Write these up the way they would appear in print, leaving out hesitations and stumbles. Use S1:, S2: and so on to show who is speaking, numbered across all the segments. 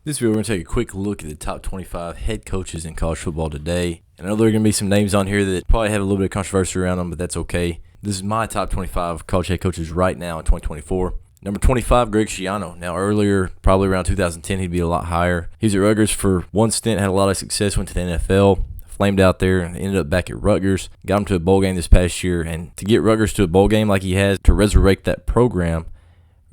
S1: This video, we're going to take a quick look at the top 25 head coaches in college football today. And I know there are going to be some names on here that probably have a little bit of controversy around them, but that's okay. This is my top 25 college head coaches right now in 2024. Number 25, Greg Schiano. Now, earlier, probably around 2010, he'd be a lot higher. He was at Rutgers for one stint, had a lot of success, went to the NFL, flamed out there, and ended up back at Rutgers. Got him to a bowl game this past year. And to get Rutgers to a bowl game like he has, to resurrect that program,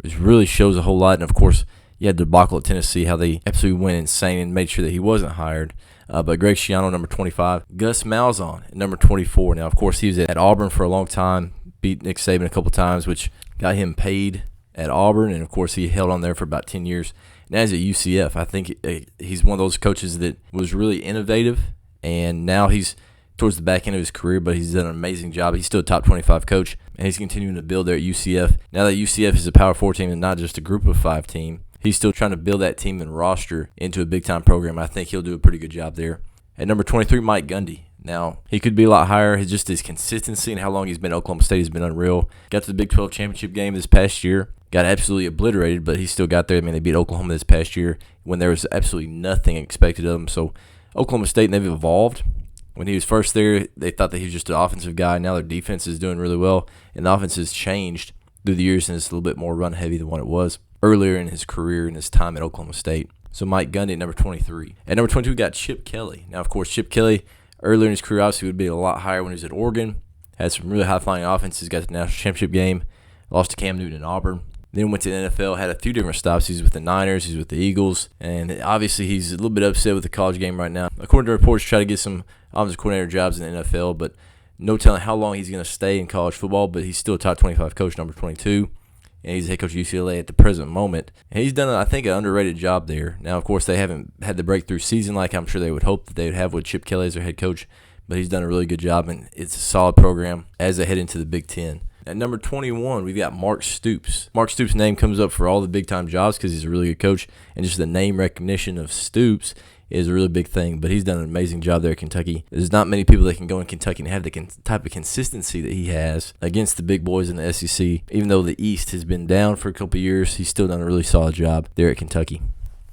S1: it really shows a whole lot. And, of course, you had the debacle at Tennessee, how they absolutely went insane and made sure that he wasn't hired. But Greg Schiano, number 25. Gus Malzahn at number 24. Now, of course, he was at Auburn for a long time, beat Nick Saban a couple times, which got him paid at Auburn. And, of course, he held on there for about 10 years. Now he's at UCF. I think he's one of those coaches that was really innovative, and now he's towards the back end of his career, but he's done an amazing job. He's still a top 25 coach, and he's continuing to build there at UCF. Now that UCF is a Power 4 team and not just a Group of 5 team, he's still trying to build that team and roster into a big-time program. I think he'll do a pretty good job there. At number 23, Mike Gundy. Now, he could be a lot higher. Just his consistency and how long he's been at Oklahoma State has been unreal. Got to the Big 12 championship game this past year. Got absolutely obliterated, but he still got there. I mean, they beat Oklahoma this past year when there was absolutely nothing expected of him. So, Oklahoma State, and they've evolved. When he was first there, they thought that he was just an offensive guy. Now their defense is doing really well, and the offense has changed through the years, and it's a little bit more run-heavy than what it was earlier in his career and his time at Oklahoma State. So Mike Gundy at number 23. At number 22, we got Chip Kelly. Now, of course, Chip Kelly, earlier in his career, obviously would be a lot higher when he was at Oregon. Had some really high-flying offenses, got to the national championship game, lost to Cam Newton in Auburn. Then went to the NFL, had a few different stops. He's with the Niners, he's with the Eagles, and obviously he's a little bit upset with the college game right now. According to reports, try to get some offensive coordinator jobs in the NFL, but no telling how long he's going to stay in college football, but he's still a top 25 coach, number 22, and he's the head coach of UCLA at the present moment. And he's done, I think, an underrated job there. Now, of course, they haven't had the breakthrough season like I'm sure they would hope that they would have with Chip Kelly as their head coach, but he's done a really good job, and it's a solid program as they head into the Big Ten. At number 21, we've got Mark Stoops. Mark Stoops' name comes up for all the big-time jobs because he's a really good coach, and just the name recognition of Stoops is a really big thing, but he's done an amazing job there at Kentucky. There's not many people that can go in Kentucky and have the type of consistency that he has against the big boys in the SEC. Even though the East has been down for a couple of years, he's still done a really solid job there at Kentucky.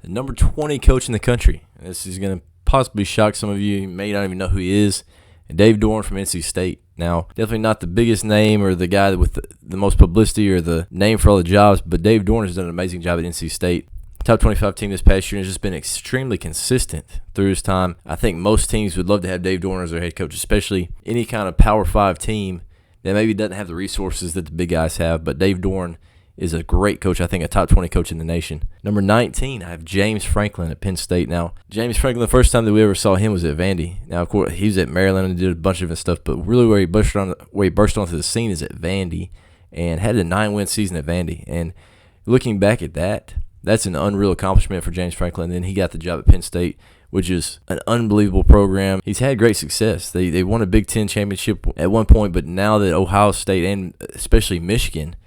S1: The number 20 coach in the country. This is going to possibly shock some of you. You may not even know who he is. Dave Doeren from NC State. Now, definitely not the biggest name or the guy with the most publicity or the name for all the jobs, but Dave Doeren has done an amazing job at NC State. Top 25 team this past year and has just been extremely consistent through his time. I think most teams would love to have Dave Doeren as their head coach, especially any kind of Power 5 team that maybe doesn't have the resources that the big guys have, but Dave Doeren is a great coach, I think a top 20 coach in the nation. Number 19, I have James Franklin at Penn State. Now, James Franklin, the first time that we ever saw him was at Vandy. Now, of course, he was at Maryland and did a bunch of different stuff, but really where he burst onto the scene is at Vandy and had a 9-win season at Vandy. And looking back at that, that's an unreal accomplishment for James Franklin. And then he got the job at Penn State, which is an unbelievable program. He's had great success. They won a Big Ten championship at one point, but now that Ohio State and especially Michigan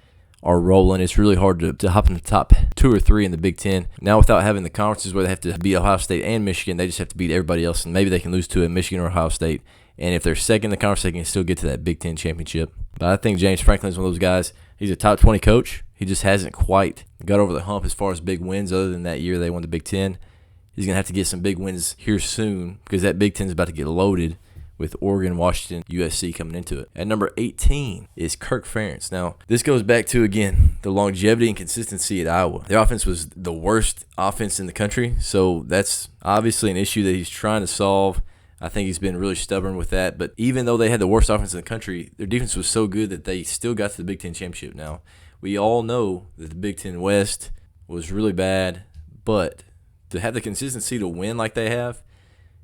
S1: are rolling, it's really hard to hop in the top 2 or 3 in the Big Ten. Now, without having the conferences where they have to beat Ohio State and Michigan, they just have to beat everybody else, and maybe they can lose to a Michigan or Ohio State. And if they're second in the conference, they can still get to that Big Ten championship. But I think James Franklin is one of those guys. He's a top 20 coach. He just hasn't quite got over the hump as far as big wins other than that year they won the Big Ten. He's going to have to get some big wins here soon because that Big Ten is about to get loaded with Oregon, Washington, USC coming into it. At number 18 is Kirk Ferentz. Now, this goes back to, again, the longevity and consistency at Iowa. Their offense was the worst offense in the country, so that's obviously an issue that he's trying to solve. I think he's been really stubborn with that, but even though they had the worst offense in the country, their defense was so good that they still got to the Big Ten championship. Now, we all know that the Big Ten West was really bad, but to have the consistency to win like they have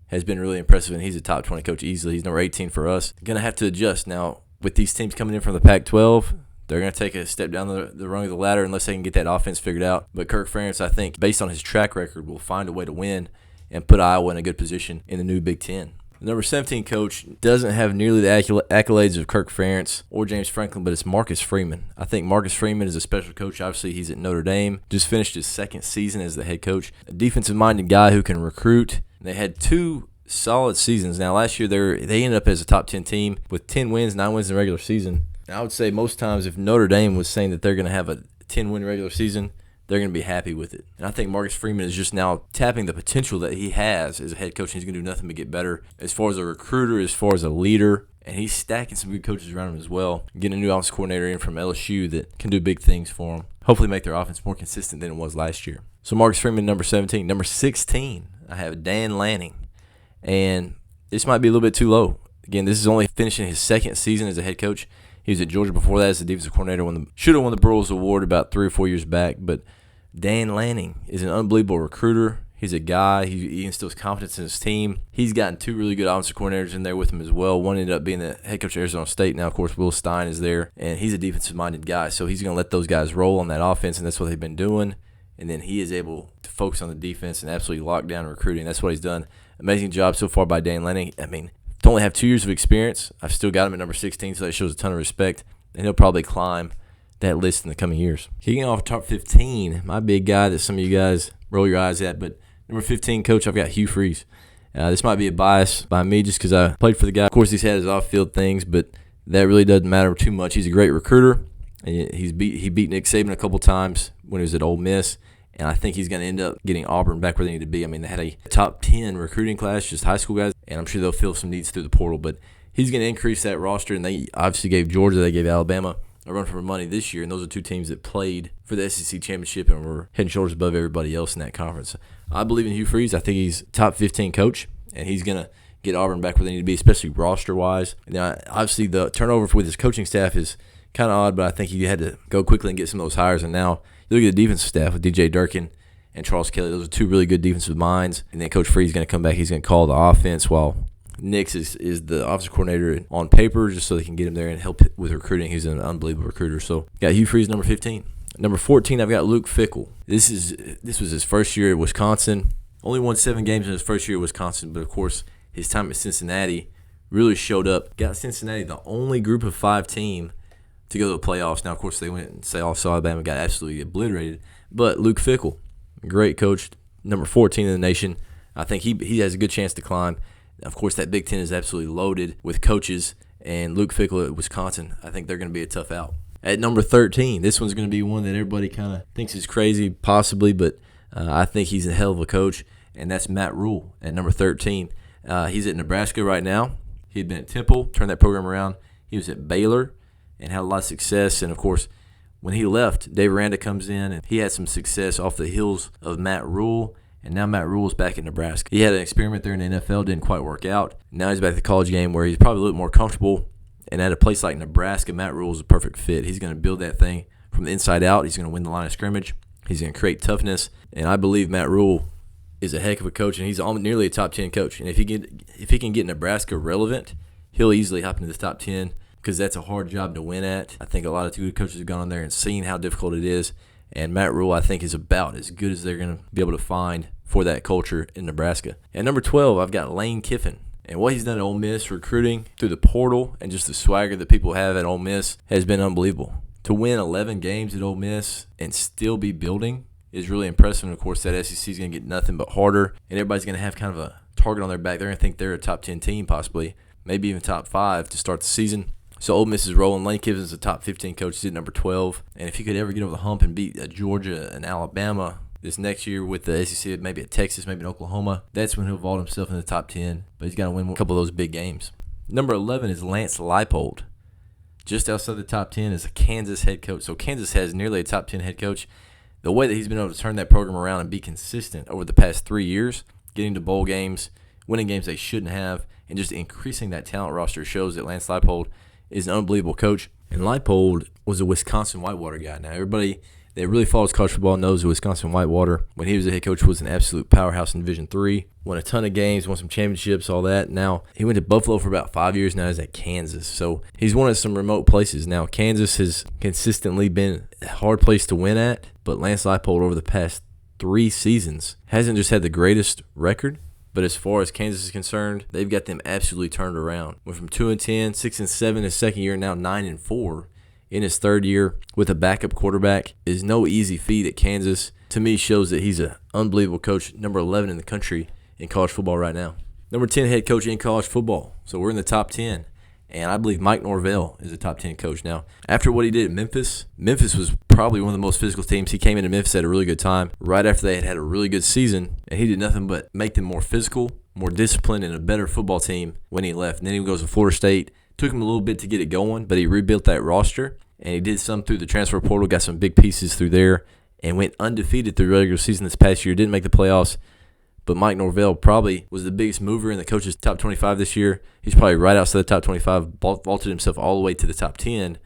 S1: has been really impressive, and he's a top 20 coach easily. He's number 18 for us. Going to have to adjust. Now, with these teams coming in from the Pac-12, they're going to take a step down the rung of the ladder unless they can get that offense figured out. But Kirk Ferentz, I think, based on his track record, will find a way to win and put Iowa in a good position in the new Big Ten. The number 17 coach doesn't have nearly the accolades of Kirk Ferentz or James Franklin, but it's Marcus Freeman. I think Marcus Freeman is a special coach. Obviously, he's at Notre Dame. Just finished his second season as the head coach. A defensive-minded guy who can recruit. They had 2 solid seasons. Now, last year they ended up as a top 10 team with 10 wins, 9 wins in the regular season. And I would say most times if Notre Dame was saying that they're going to have a 10-win regular season, they're going to be happy with it. And I think Marcus Freeman is just now tapping the potential that he has as a head coach, and he's going to do nothing but get better as far as a recruiter, as far as a leader. And he's stacking some good coaches around him as well. Getting a new offensive coordinator in from LSU that can do big things for him. Hopefully make their offense more consistent than it was last year. So Marcus Freeman, number 17. Number 16, I have Dan Lanning. And this might be a little bit too low. Again, this is only finishing his second season as a head coach. He was at Georgia before that as the defensive coordinator. Should have won the Broyles Award about 3 or 4 years back. But Dan Lanning is an unbelievable recruiter. He's a guy. He instills confidence in his team. He's gotten 2 really good offensive coordinators in there with him as well. One ended up being the head coach of Arizona State. Now, of course, Will Stein is there, and he's a defensive-minded guy. So he's going to let those guys roll on that offense, and that's what they've been doing. And then he is able to focus on the defense and absolutely lock down recruiting. That's what he's done. Amazing job so far by Dan Lanning. I mean, to only have 2 years of experience, I've still got him at number 16, so that shows a ton of respect. And he'll probably climb that list in the coming years. Kicking off top 15, my big guy that some of you guys roll your eyes at, but number 15 coach, I've got Hugh Freeze. This might be a bias by me just because I played for the guy. Of course, he's had his off-field things, but that really doesn't matter too much. He's a great recruiter. And he beat Nick Saban a couple times when he was at Ole Miss, and I think he's going to end up getting Auburn back where they need to be. I mean, they had a top 10 recruiting class, just high school guys, and I'm sure they'll fill some needs through the portal. But he's going to increase that roster, and they obviously gave Georgia, they gave Alabama a run for money this year, and those are 2 teams that played for the SEC championship and were head and shoulders above everybody else in that conference. I believe in Hugh Freeze. I think he's top 15 coach, and he's going to get Auburn back where they need to be, especially roster-wise. And then obviously the turnover with his coaching staff is kind of odd, but I think he had to go quickly and get some of those hires. And now you look at the defensive staff with DJ Durkin and Charles Kelly. Those are 2 really good defensive minds. And then Coach Freeze is going to come back. He's going to call the offense while Nix is the offensive coordinator on paper just so they can get him there and help with recruiting. He's an unbelievable recruiter. So got Hugh Freeze, number 15. Number 14, I've got Luke Fickell. This was his first year at Wisconsin. Only won 7 games in his first year at Wisconsin, but of course his time at Cincinnati really showed up. Got Cincinnati the only Group of 5 team to go to the playoffs. Now, of course, they went and saw Alabama, got absolutely obliterated. But Luke Fickell, great coach, number 14 in the nation. I think he has a good chance to climb. Of course, that Big Ten is absolutely loaded with coaches, and Luke Fickell at Wisconsin, I think they're going to be a tough out. At number 13, this one's going to be one that everybody kind of thinks is crazy, possibly, but I think he's a hell of a coach, and that's Matt Rule at number 13. He's at Nebraska right now. He'd been at Temple, turned that program around. He was at Baylor and had a lot of success, and of course, when he left, Dave Aranda comes in, and he had some success off the heels of Matt Rule. And now Matt Rule's back in Nebraska. He had an experiment there in the NFL, didn't quite work out. Now he's back at the college game where he's probably a little more comfortable. And at a place like Nebraska, Matt Rule's a perfect fit. He's going to build that thing from the inside out. He's going to win the line of scrimmage. He's going to create toughness. And I believe Matt Rule is a heck of a coach, and he's nearly a top 10 coach. And if he can get Nebraska relevant, he'll easily hop into the top 10 because that's a hard job to win at. I think a lot of good coaches have gone on there and seen how difficult it is. And Matt Rule, I think, is about as good as they're going to be able to find for that culture in Nebraska. At number 12, I've got Lane Kiffin. And what he's done at Ole Miss, recruiting through the portal and just the swagger that people have at Ole Miss has been unbelievable. To win 11 games at Ole Miss and still be building is really impressive. And, of course, that SEC is going to get nothing but harder. And everybody's going to have kind of a target on their back. They're going to think they're a top 10 team possibly, maybe even top 5 to start the season. So Ole Miss is rolling. Lane Kiffin is a top 15 coach. He's at number 12. And if he could ever get over the hump and beat Georgia and Alabama this next year with the SEC, maybe at Texas, maybe in Oklahoma, that's when he'll vault himself in the top 10. But he's got to win a couple of those big games. Number 11 is Lance Leipold. Just outside the top 10 is a Kansas head coach. So Kansas has nearly a top 10 head coach. The way that he's been able to turn that program around and be consistent over the past 3 years, getting to bowl games, winning games they shouldn't have, and just increasing that talent roster shows that Lance Leipold is an unbelievable coach. And Leipold was a Wisconsin Whitewater guy. Now, everybody that really follows college football knows that Wisconsin Whitewater, when he was a head coach, was an absolute powerhouse in Division III. Won a ton of games, won some championships, all that. Now, he went to Buffalo for about 5 years. Now he's at Kansas. So he's won at some remote places. Now, Kansas has consistently been a hard place to win at, but Lance Leipold over the past 3 seasons hasn't just had the greatest record, but as far as Kansas is concerned, they've got them absolutely turned around. Went from 2-10, 6-7 his second year, now 9-4 in his third year with a backup quarterback. Is no easy feat at Kansas. To me, shows that he's an unbelievable coach, number 11 in the country in college football right now. Number 10 head coach in college football. So we're in the top 10. And I believe Mike Norvell is a top 10 coach now. After what he did at Memphis, Memphis was probably one of the most physical teams. He came into Memphis at a really good time, right after they had a really good season, and he did nothing but make them more physical, more disciplined, and a better football team when he left. And then he goes to Florida State. Took him a little bit to get it going, but he rebuilt that roster, and he did some through the transfer portal, got some big pieces through there, and went undefeated through the regular season this past year. Didn't make the playoffs, but Mike Norvell probably was the biggest mover in the coaches' top 25 this year. He's probably right outside the top 25, vaulted himself all the way to the top 10.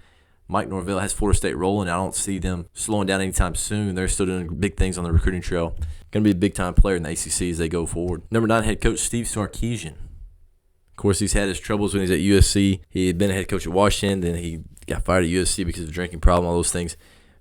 S1: Mike Norvell has Florida State rolling. I don't see them slowing down anytime soon. They're still doing big things on the recruiting trail. Going to be a big-time player in the ACC as they go forward. Number 9, head coach Steve Sarkisian. Of course, he's had his troubles when he's at USC. He had been a head coach at Washington, then he got fired at USC because of a drinking problem, all those things.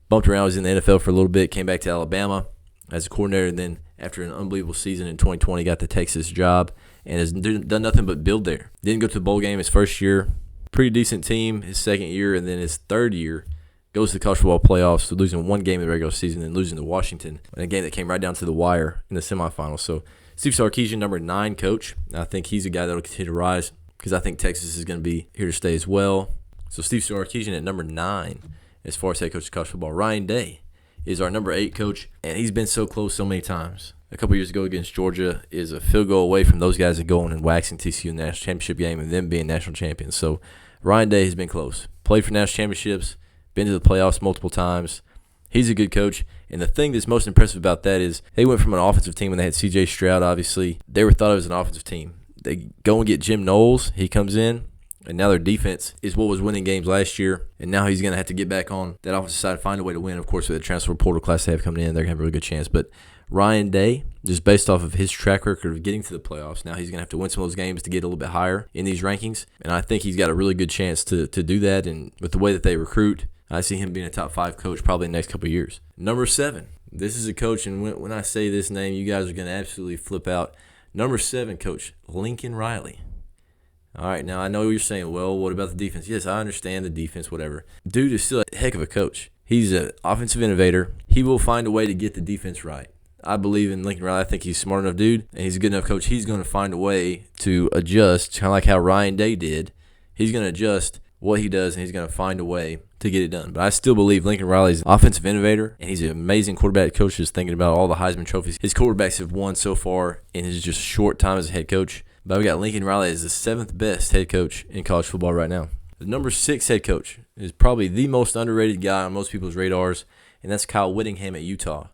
S1: Bumped around, was in the NFL for a little bit, came back to Alabama as a coordinator, and then after an unbelievable season in 2020, got the Texas job and has done nothing but build there. Didn't go to the bowl game his first year. Pretty decent team his second year, and then his third year goes to the college football playoffs, so losing one game in the regular season and losing to Washington in a game that came right down to the wire in the semifinals. So Steve Sarkisian, number 9 coach. I think he's a guy that will continue to rise because I think Texas is going to be here to stay as well. So Steve Sarkisian at number 9 as far as head coach of college football. Ryan Day is our number 8 coach, and he's been so close so many times. A couple years ago against Georgia is a field goal away from those guys going and waxing TCU in the national championship game and them being national champions. So Ryan Day has been close. Played for national championships, been to the playoffs multiple times. He's a good coach, and the thing that's most impressive about that is they went from an offensive team when they had C.J. Stroud, obviously. They were thought of as an offensive team. They go and get Jim Knowles. He comes in, and now their defense is what was winning games last year, and now he's going to have to get back on that offensive side, find a way to win. Of course, with the transfer portal class they have coming in, they're going to have a really good chance. But Ryan Day, just based off of his track record of getting to the playoffs, now he's going to have to win some of those games to get a little bit higher in these rankings, and I think he's got a really good chance to do that, and with the way that they recruit, I see him being a top 5 coach probably in the next couple of years. Number 7. This is a coach, and when I say this name, you guys are going to absolutely flip out. Number 7 coach, Lincoln Riley. All right, now I know you're saying, well, what about the defense? Yes, I understand the defense, whatever. Dude is still a heck of a coach. He's an offensive innovator. He will find a way to get the defense right. I believe in Lincoln Riley. I think he's a smart enough dude, and he's a good enough coach. He's going to find a way to adjust, kind of like how Ryan Day did. He's going to adjust what he does, and he's going to find a way to get it done. But I still believe Lincoln Riley's an offensive innovator, and he's an amazing quarterback coach. Just thinking about all the Heisman trophies his quarterbacks have won so far in his just short time as a head coach. But we got Lincoln Riley as the 7th best head coach in college football right now. The number 6 head coach is probably the most underrated guy on most people's radars, and that's Kyle Whittingham at Utah.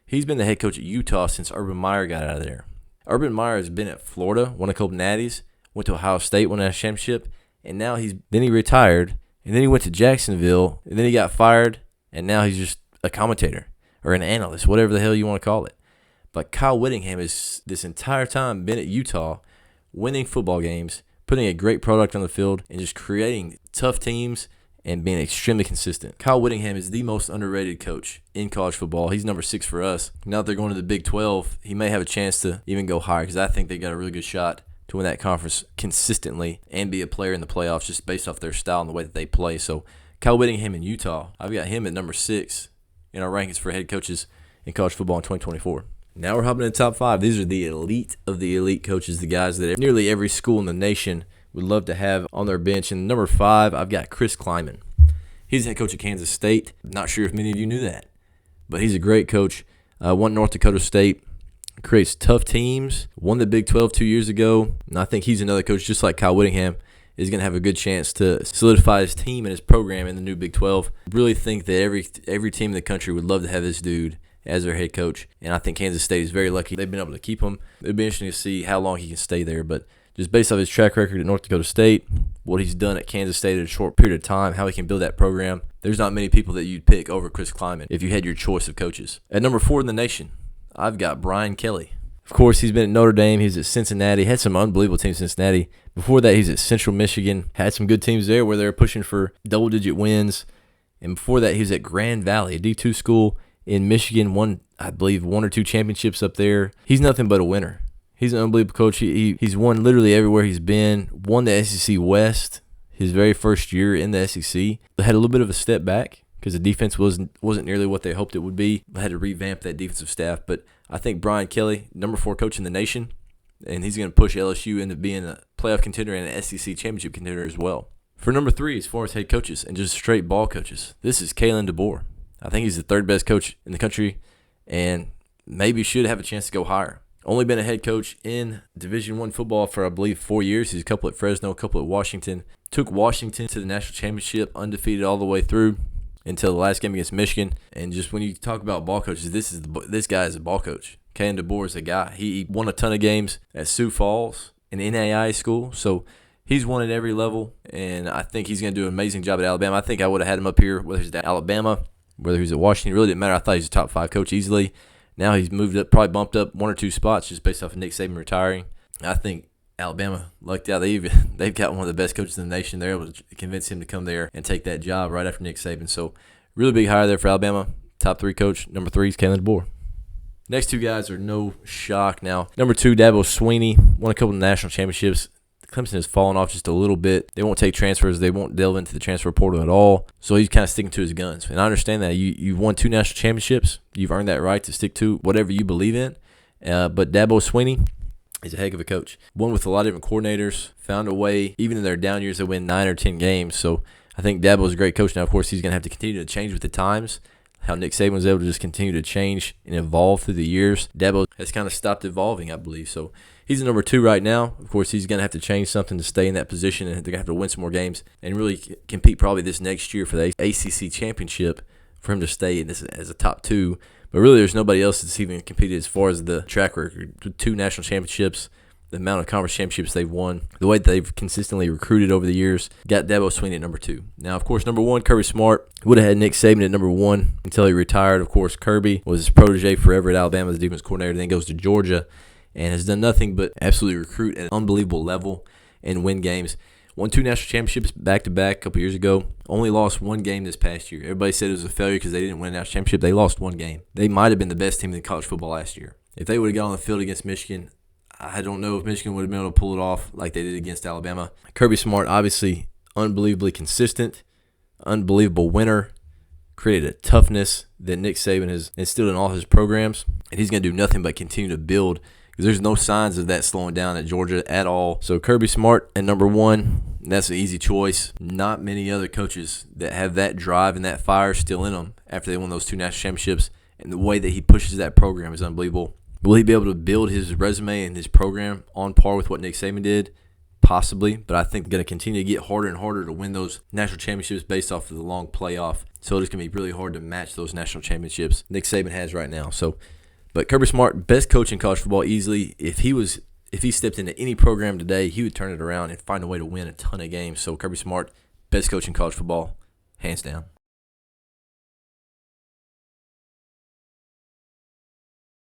S1: He's been the head coach at Utah since Urban Meyer got out of there. Urban Meyer has been at Florida, won a couple natties, went to Ohio State, won a national championship, and now he retired, and then he went to Jacksonville, and then he got fired, and now he's just a commentator or an analyst, whatever the hell you want to call it. But Kyle Whittingham has this entire time been at Utah, winning football games, putting a great product on the field, and just creating tough teams and being extremely consistent. Kyle Whittingham is the most underrated coach in college football. He's number 6 for us. Now that they're going to the Big 12, he may have a chance to even go higher because I think they got a really good shot to win that conference consistently and be a player in the playoffs just based off their style and the way that they play. So Kyle Whittingham in Utah, I've got him at number 6 in our rankings for head coaches in college football in 2024. Now we're hopping in the top 5. These are the elite of the elite coaches, the guys that nearly every school in the nation would love to have on their bench. And number 5, I've got Chris Kleiman. He's the head coach at Kansas State. Not sure if many of you knew that, but he's a great coach. Won North Dakota State, creates tough teams, won the Big 12 2 years ago, and I think he's another coach just like Kyle Whittingham is going to have a good chance to solidify his team and his program in the new Big 12. I really think that every team in the country would love to have this dude as their head coach, and I think Kansas State is very lucky they've been able to keep him. It'll be interesting to see how long he can stay there, but just based off his track record at North Dakota State, what he's done at Kansas State in a short period of time, how he can build that program, there's not many people that you'd pick over Chris Kleiman if you had your choice of coaches. At number 4 in the nation, I've got Brian Kelly. Of course, he's been at Notre Dame. He's at Cincinnati. Had some unbelievable teams in Cincinnati. Before that, he's at Central Michigan. Had some good teams there where they were pushing for double-digit wins. And before that, he was at Grand Valley, a D2 school in Michigan. Won, I believe, 1 or 2 championships up there. He's nothing but a winner. He's an unbelievable coach. He's won literally everywhere he's been. Won the SEC West his very first year in the SEC. Had a little bit of a step back because the defense wasn't nearly what they hoped it would be. They had to revamp that defensive staff. But I think Brian Kelly, number 4 coach in the nation, and he's going to push LSU into being a playoff contender and an SEC championship contender as well. For number 3, as far as head coaches and just straight ball coaches, this is Kalen DeBoer. I think he's the third best coach in the country and maybe should have a chance to go higher. Only been a head coach in Division I football for, I believe, 4 years. He's a couple at Fresno, a couple at Washington. Took Washington to the national championship, undefeated all the way through until the last game against Michigan. And just when you talk about ball coaches, this guy is a ball coach. Kalen DeBoer is a guy. He won a ton of games at Sioux Falls, an NAIA school. So he's won at every level, and I think he's going to do an amazing job at Alabama. I think I would have had him up here, whether he's at Alabama, whether he's at Washington. It really didn't matter. I thought he was a top 5 coach easily. Now he's moved up, probably bumped up 1 or 2 spots just based off of Nick Saban retiring. I think Alabama lucked out. They've got one of the best coaches in the nation. They're able to convince him to come there and take that job right after Nick Saban. So really big hire there for Alabama. Top 3 coach. Number 3 is Kalen DeBoer. Next 2 guys are no shock now. Number 2, Dabo Swinney, won a couple of national championships. Clemson has fallen off just a little bit. They won't take transfers. They won't delve into the transfer portal at all. So he's kind of sticking to his guns. And I understand that. You've won 2 national championships. You've earned that right to stick to whatever you believe in. But Dabo Swinney is a heck of a coach. Won with a lot of different coordinators. Found a way, even in their down years, to win 9 or 10 games. So I think Dabo is a great coach. Now, of course, he's going to have to continue to change with the times. How Nick Saban was able to just continue to change and evolve through the years. Dabo has kind of stopped evolving, I believe. So he's the number 2 right now. Of course, he's going to have to change something to stay in that position, and they're going to have to win some more games and really compete probably this next year for the ACC championship for him to stay in this as a top 2. But really, there's nobody else that's even competed as far as the track record. 2 national championships, the amount of conference championships they've won, the way they've consistently recruited over the years, got Dabo Swinney at number 2. Now, of course, number 1, Kirby Smart. Would have had Nick Saban at number 1 until he retired. Of course, Kirby was his protege forever at Alabama as defense coordinator, then goes to Georgia and has done nothing but absolutely recruit at an unbelievable level and win games. Won 2 national championships back-to-back a couple years ago. Only lost 1 game this past year. Everybody said it was a failure because they didn't win a national championship. They lost 1 game. They might have been the best team in college football last year. If they would have got on the field against Michigan, I don't know if Michigan would have been able to pull it off like they did against Alabama. Kirby Smart, obviously unbelievably consistent, unbelievable winner, created a toughness that Nick Saban has instilled in all his programs, and he's going to do nothing but continue to build because there's no signs of that slowing down at Georgia at all. So Kirby Smart at number 1, that's an easy choice. Not many other coaches that have that drive and that fire still in them after they won those 2 national championships, and the way that he pushes that program is unbelievable. Will he be able to build his resume and his program on par with what Nick Saban did? Possibly, but I think they're going to continue to get harder and harder to win those national championships based off of the long playoff. So it's going to be really hard to match those national championships Nick Saban has right now. But Kirby Smart, best coach in college football easily. If he stepped into any program today, he would turn it around and find a way to win a ton of games. So Kirby Smart, best coach in college football, hands down.